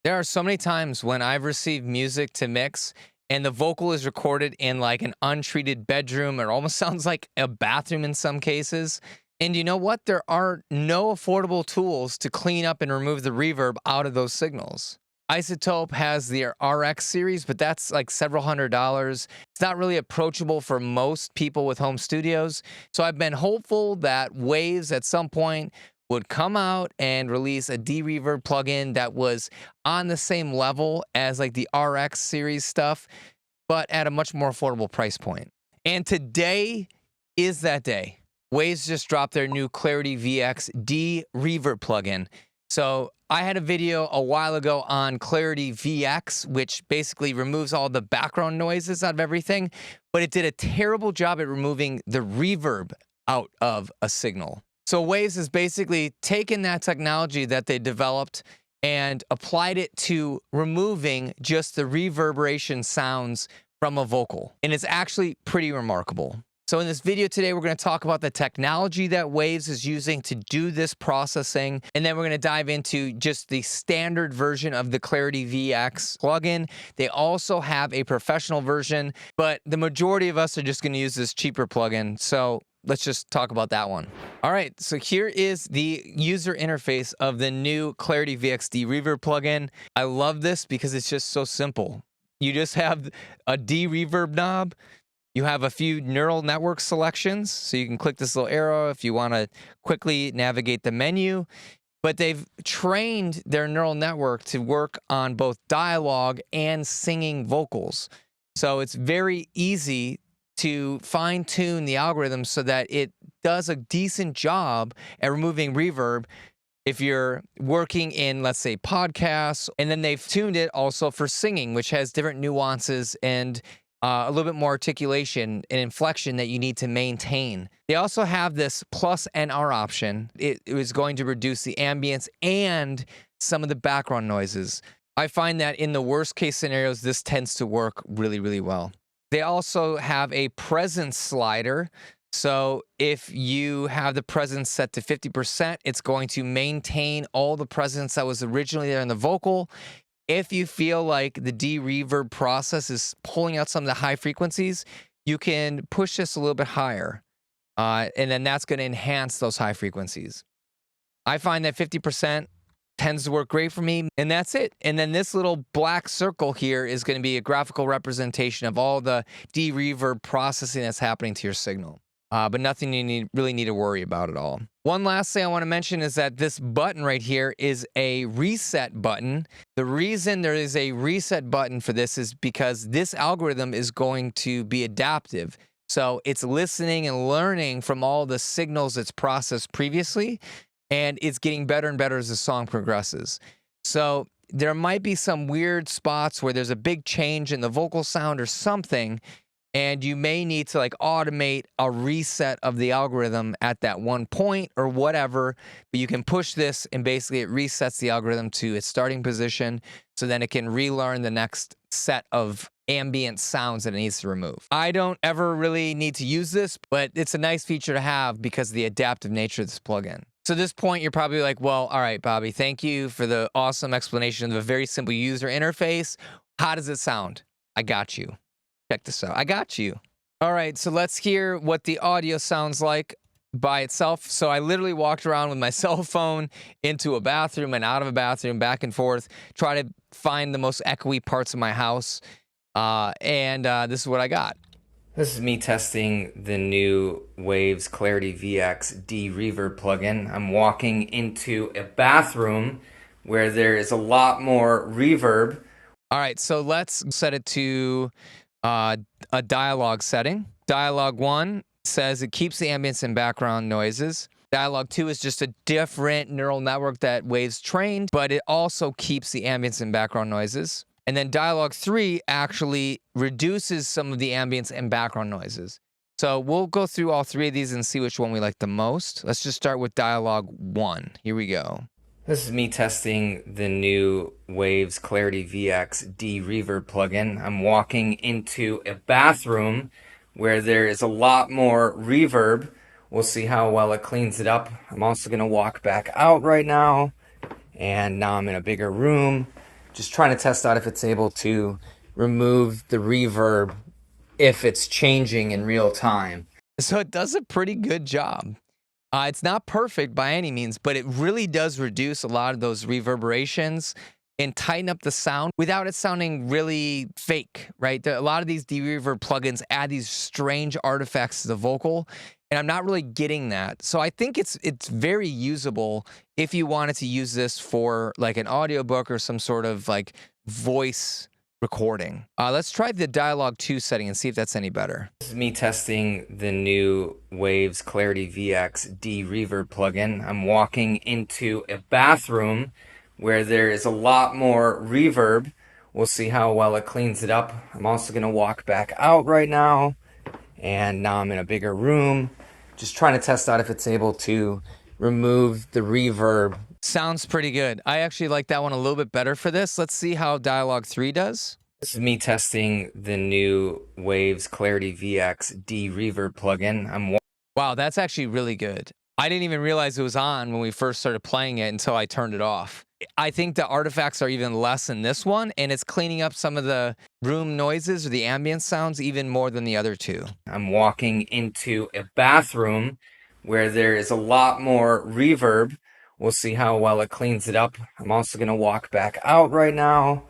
There are so many times when I've received music to mix and the vocal is recorded in like an untreated bedroom. It almost sounds like a bathroom in some cases. And you know what? There are no affordable tools to clean up and remove the reverb out of those signals. Isotope has the RX series, but that's like several $100s. It's not really approachable for most people with home studios. So I've been hopeful that Waves at some point would come out and release a De-Reverb plugin that was on the same level as like the RX series stuff, but at a much more affordable price point. And today is that day. Waves just dropped their new Clarity Vx De-Reverb plugin. So I had a video a while ago on Clarity Vx, which basically removes all the background noises out of everything, but it did a terrible job at removing the reverb out of a signal. So Waves has basically taken that technology that they developed and applied it to removing just the reverberation sounds from a vocal. And it's actually pretty remarkable. So in this video today, we're going to talk about the technology that Waves is using to do this processing. And then we're going to dive into just the standard version of the Clarity Vx plugin. They also have a professional version, but the majority of us are just going to use this cheaper plugin. So let's just talk about that one. All right, so here is the user interface of the new Clarity Vx DeReverb plugin. I love this because it's just so simple. You just have a De-Reverb knob. You have a few neural network selections, so you can click this little arrow if you want to quickly navigate the menu. But they've trained their neural network to work on both dialogue and singing vocals. So it's very easy to fine-tune the algorithm so that it does a decent job at removing reverb if you're working in, let's say, podcasts. And then they've tuned it also for singing, which has different nuances and a little bit more articulation and inflection that you need to maintain. They also have this plus NR option. It is going to reduce the ambience and some of the background noises. I find that in the worst case scenarios, this tends to work really, really well. They also have a presence slider. So if you have the presence set to 50%, it's going to maintain all the presence that was originally there in the vocal. If you feel like the De-Reverb process is pulling out some of the high frequencies, you can push this a little bit higher. And then that's going to enhance those high frequencies. I find that 50% tends to work great for me, and that's it. And then this little black circle here is going to be a graphical representation of all the De-Reverb processing that's happening to your signal. But nothing you really need to worry about at all. One last thing I want to mention is that this button right here is a reset button. The reason there is a reset button for this is because this algorithm is going to be adaptive. So it's listening and learning from all the signals it's processed previously, and it's getting better and better as the song progresses. So there might be some weird spots where there's a big change in the vocal sound or something, and you may need to like automate a reset of the algorithm at that one point or whatever, but you can push this and basically it resets the algorithm to its starting position so then it can relearn the next set of ambient sounds that it needs to remove. I don't ever really need to use this, but it's a nice feature to have because of the adaptive nature of this plugin. So at this point, you're probably like, well, all right, Bobby, thank you for the awesome explanation of a very simple user interface. How does it sound? I got you. Check this out. I got you. All right, so let's hear what the audio sounds like by itself. So I literally walked around with my cell phone into a bathroom and out of a bathroom, back and forth, try to find the most echoey parts of my house. This is what I got. This is me testing the new Waves Clarity Vx DeReverb plugin. I'm walking into a bathroom where there is a lot more reverb. All right, so let's set it to a dialog setting. Dialog 1 says it keeps the ambience and background noises. Dialog 2 is just a different neural network that Waves trained, but it also keeps the ambience and background noises. And then Dialog 3 actually reduces some of the ambience and background noises. So we'll go through all three of these and see which one we like the most. Let's just start with Dialog 1. Here we go. This is me testing the new Waves Clarity Vx DeReverb plugin. I'm walking into a bathroom where there is a lot more reverb. We'll see how well it cleans it up. I'm also going to walk back out right now. And now I'm in a bigger room. just trying to test out if it's able to remove the reverb if it's changing in real time. So it does a pretty good job. It's not perfect by any means, but it really does reduce a lot of those reverberations and tighten up the sound without it sounding really fake, right? A lot of these De-Reverb plugins add these strange artifacts to the vocal, and I'm not really getting that. So I think it's very usable if you wanted to use this for like an audiobook or some sort of like voice recording. Let's try the dialog 2 setting and see if that's any better. This is me testing the new Waves Clarity Vx DeReverb plugin. I'm walking into a bathroom where there is a lot more reverb. We'll see how well it cleans it up. I'm also going to walk back out right now, and now I'm in a bigger room, just trying to test out if it's able to remove the reverb. Sounds pretty good. I actually like that one a little bit better for this. Let's see how dialog 3 does. This is me testing the new Waves Clarity Vx DeReverb plugin. Wow, that's actually really good. I didn't even realize it was on when we first started playing it until I turned it off. I think the artifacts are even less in this one, and it's cleaning up some of the room noises or the ambient sounds even more than the other two. I'm walking into a bathroom where there is a lot more reverb. We'll see how well it cleans it up. I'm also going to walk back out right now,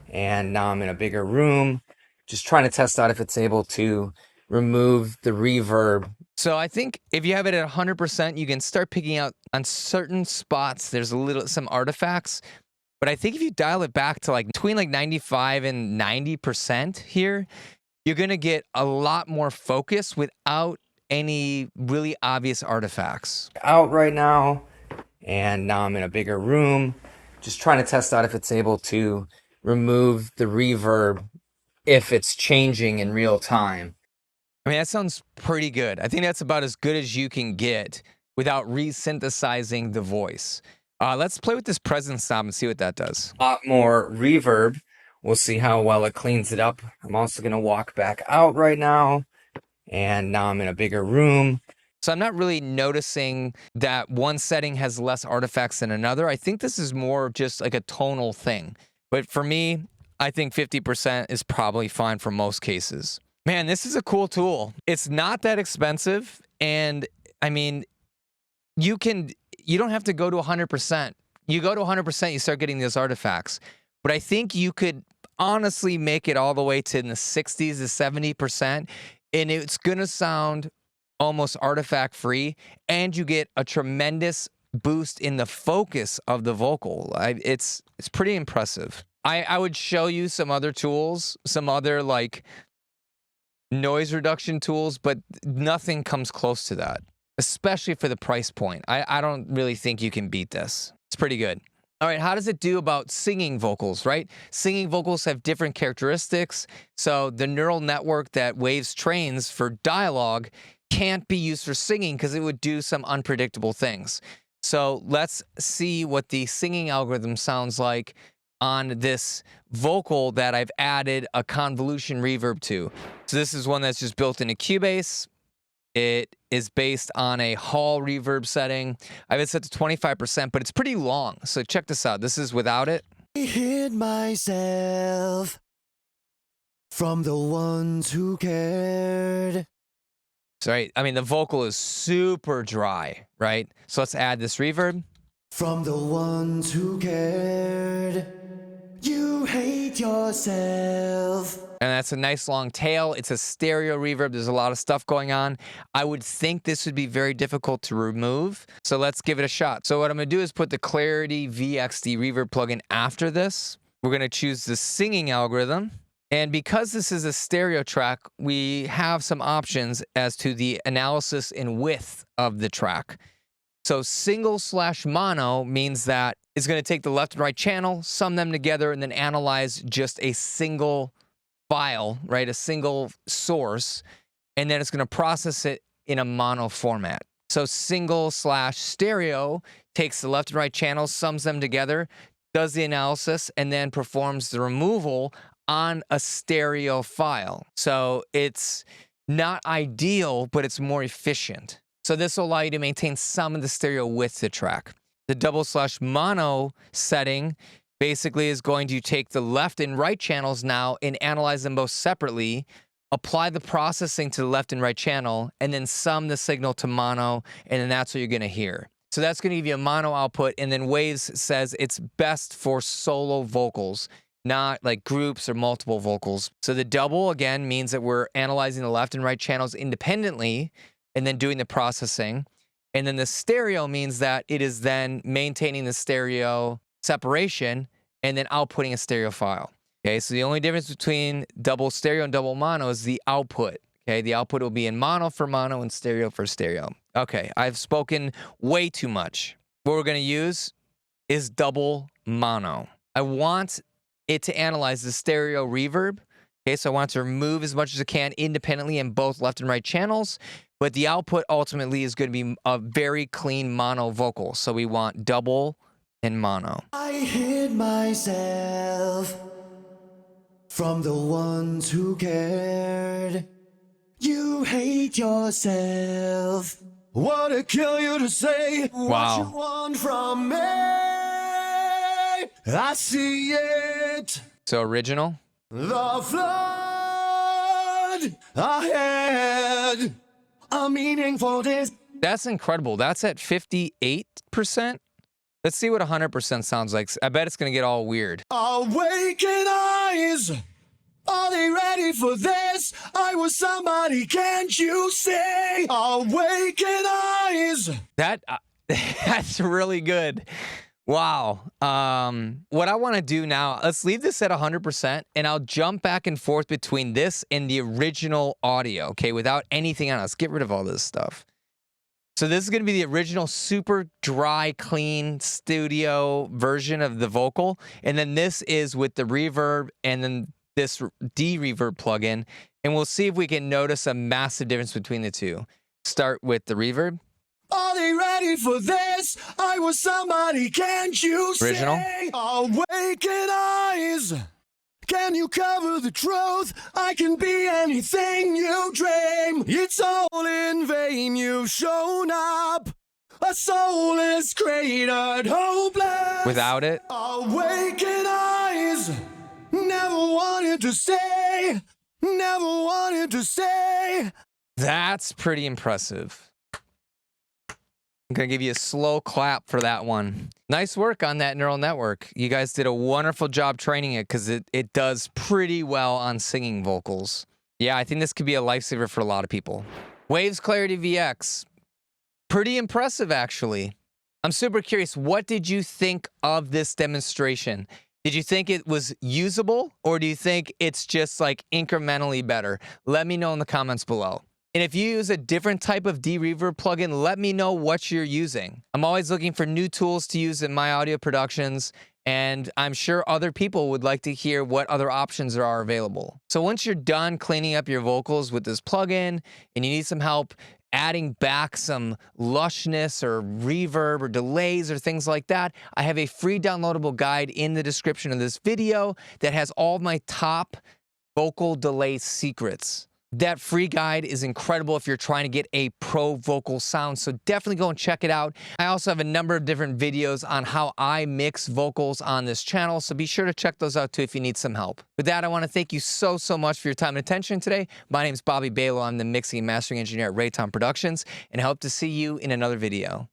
and now I'm in a bigger room, just trying to test out if it's able to remove the reverb. So I think if you have it at 100%, you can start picking out on certain spots. There's some artifacts, but I think if you dial it back to like between like 95 and 90% here, you're going to get a lot more focus without any really obvious artifacts. Out right now, and now I'm in a bigger room, just trying to test out if it's able to remove the reverb if it's changing in real time. I mean, that sounds pretty good. I think that's about as good as you can get without re-synthesizing the voice. Let's play with this presence knob and see what that does. A lot more reverb. We'll see how well it cleans it up. I'm also going to walk back out right now, and now I'm in a bigger room. So I'm not really noticing that one setting has less artifacts than another. I think this is more just like a tonal thing. But for me, I think 50% is probably fine for most cases. Man, this is a cool tool. It's not that expensive, and I mean, you don't have to go to 100%. You go to 100%, you start getting those artifacts. But I think you could honestly make it all the way to in the 60s to 70%, and it's gonna sound almost artifact free, and you get a tremendous boost in the focus of the vocal. It's pretty impressive. I would show you some other tools, some other like noise reduction tools, but nothing comes close to that, especially for the price point. I don't really think you can beat this. It's pretty good. All right, how does it do about singing vocals, right? Singing vocals have different characteristics, so the neural network that Waves trains for dialogue can't be used for singing because it would do some unpredictable things. So let's see what the singing algorithm sounds like on this vocal that I've added a convolution reverb to. So this is one that's just built into Cubase. It is based on a Hall reverb setting. I have it set to 25%, but it's pretty long. So check this out. This is without it. I hid myself from the ones who cared. So, right, I mean, the vocal is super dry, right? So let's add this reverb. From the ones who cared. You hate yourself. And that's a nice long tail. It's a stereo reverb. There's a lot of stuff going on. I would think this would be very difficult to remove. So let's give it a shot. So what I'm going to do is put the Clarity Vx DeReverb plugin after this. We're going to choose the singing algorithm. And because this is a stereo track, we have some options as to the analysis and width of the track. So single/mono means that it's going to take the left and right channel, sum them together, and then analyze just a single file, right? A single source, and then it's going to process it in a mono format. So single/stereo takes the left and right channels, sums them together, does the analysis, and then performs the removal on a stereo file. So it's not ideal, but it's more efficient. So this will allow you to maintain some of the stereo with the track. The double/mono setting basically is going to take the left and right channels now and analyze them both separately, apply the processing to the left and right channel, and then sum the signal to mono, and then that's what you're going to hear. So that's going to give you a mono output, and then Waves says it's best for solo vocals, not like groups or multiple vocals. So the double, again, means that we're analyzing the left and right channels independently and then doing the processing. And then the stereo means that it is then maintaining the stereo separation and then outputting a stereo file. Okay, so the only difference between double stereo and double mono is the output. Okay, the output will be in mono for mono and stereo for stereo. Okay, I've spoken way too much. What we're going to use is double mono. I want it to analyze the stereo reverb. Okay, so I want to remove as much as I can independently in both left and right channels, but the output ultimately is going to be a very clean mono vocal. So we want double and mono. I hid myself from the ones who cared. You hate yourself. Wanna kill you to say what you want from me. I see it. So original. The flood ahead. A meaningful day. That's incredible. That's at 58%. Let's see what 100% sounds like. I bet it's going to get all weird. Awaken eyes. Are they ready for this? I was somebody, can't you say? Awaken eyes. That's really good. Wow. What I want to do now, let's leave this at 100%, and I'll jump back and forth between this and the original audio, okay, without anything on us. Get rid of all this stuff. So this is going to be the original super dry, clean studio version of the vocal, and then this is with the reverb and then this De-Reverb plugin, and we'll see if we can notice a massive difference between the two. Start with the reverb. Are they ready for this? I was somebody, can't you Original. say? Awaken eyes. Can you cover the truth? I can be anything you dream. It's all in vain, you've shown up. A soul is cratered, hopeless. Without it. Awaken eyes. Never wanted to stay. Never wanted to stay. That's pretty impressive. I'm going to give you a slow clap for that one. Nice work on that neural network. You guys did a wonderful job training it because it does pretty well on singing vocals. Yeah, I think this could be a lifesaver for a lot of people. Waves Clarity Vx. Pretty impressive, actually. I'm super curious. What did you think of this demonstration? Did you think it was usable, or do you think it's just like incrementally better? Let me know in the comments below. And if you use a different type of De-Reverb plugin, let me know what you're using. I'm always looking for new tools to use in my audio productions, and I'm sure other people would like to hear what other options there are available. So once you're done cleaning up your vocals with this plugin and you need some help adding back some lushness or reverb or delays or things like that, I have a free downloadable guide in the description of this video that has all of my top vocal delay secrets. That free guide is incredible if you're trying to get a pro vocal sound, so definitely go and check it out. I also have a number of different videos on how I mix vocals on this channel, so be sure to check those out too if you need some help. With that, I want to thank you so much for your time and attention today. My name is Bobby Balo. I'm the mixing and mastering engineer at Rayton Productions, and I hope to see you in another video.